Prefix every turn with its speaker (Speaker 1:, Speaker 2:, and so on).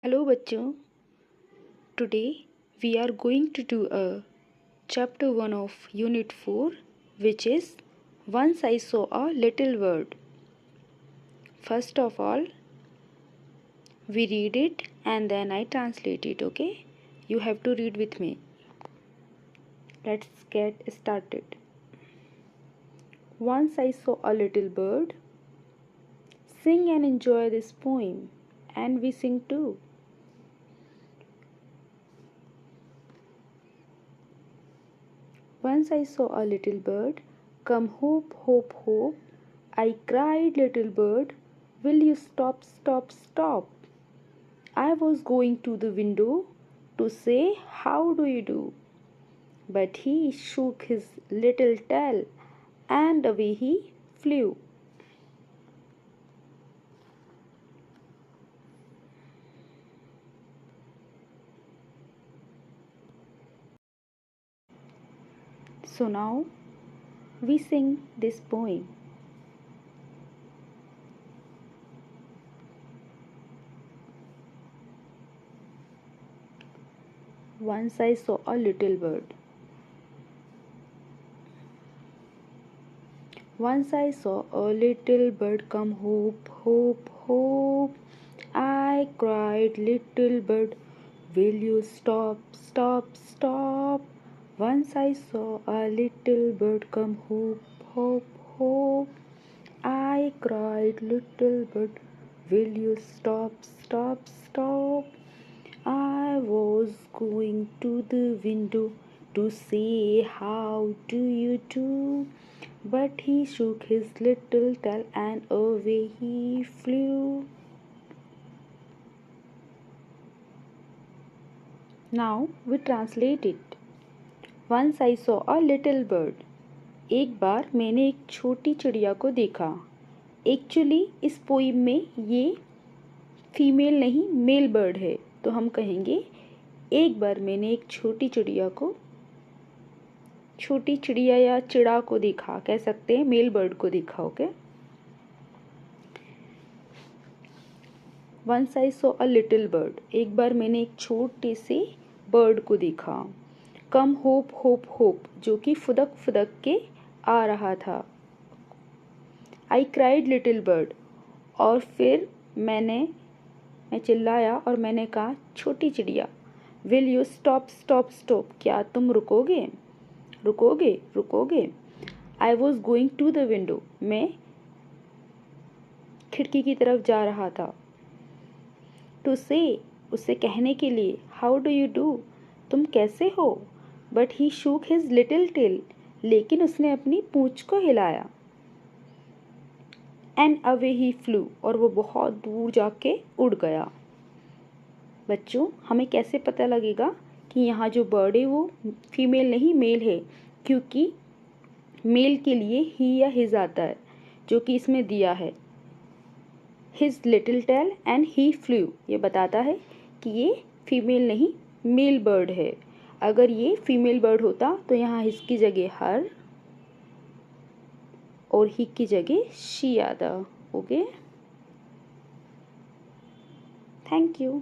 Speaker 1: Hello बच्चों, today we are going to do a chapter 1 of unit 4 which is Once I Saw a Little Bird. First of all, we read it and then I translate it, okay? You have to read with me. Let's get started. Once I saw a little bird. Sing and enjoy this poem, and we sing too. Once I saw a little bird, come hope, hope, hope. I cried, little bird, will you stop, stop, stop? I was going to the window to say, how do you do? But he shook his little tail and away he flew. So now we sing this poem. Once I saw a little bird. Once I saw a little bird come hoop, hoop, hoop. I cried, little bird, will you stop, stop, stop? Once I saw a little bird come hoop, hoop, hoop. I cried, little bird, will you stop, stop, stop? I was going to the window to say, how do you do? But he shook his little tail and away he flew. Now we translate it. Once I saw a little bird. एक बार मैंने एक छोटी चिड़िया को देखा. Actually इस poem में ये फीमेल नहीं मेल बर्ड है, तो हम कहेंगे एक बार मैंने एक छोटी चिड़िया या चिड़ा को देखा, कह सकते हैं मेल बर्ड को देखा. Okay. Once I saw a little bird. एक बार मैंने एक छोटे से बर्ड को देखा. कम होप होप होप, जो कि फुदक फुदक के आ रहा था. आई क्राइड लिटिल बर्ड, और फिर मैं चिल्लाया और मैंने कहा छोटी चिड़िया. Will you stop stop stop, क्या तुम रुकोगे रुकोगे रुकोगे. I was going to the window, मैं खिड़की की तरफ जा रहा था. टू से, उसे कहने के लिए. हाउ डू यू डू, तुम कैसे हो. But he shook his little tail, लेकिन उसने अपनी पूंछ को हिलाया. एंड अवे ही फ्लू, और वो बहुत दूर जाके उड़ गया. बच्चों, हमें कैसे पता लगेगा कि यहाँ जो बर्ड है वो फीमेल नहीं मेल है, क्योंकि मेल के लिए ही या हिज आता है, जो कि इसमें दिया है. His little tail and he flew, ये बताता है कि ये फीमेल नहीं मेल बर्ड है. अगर ये फीमेल बर्ड होता तो यहाँ हिज की जगह हर और ही की जगह शी आता. Okay, thank you.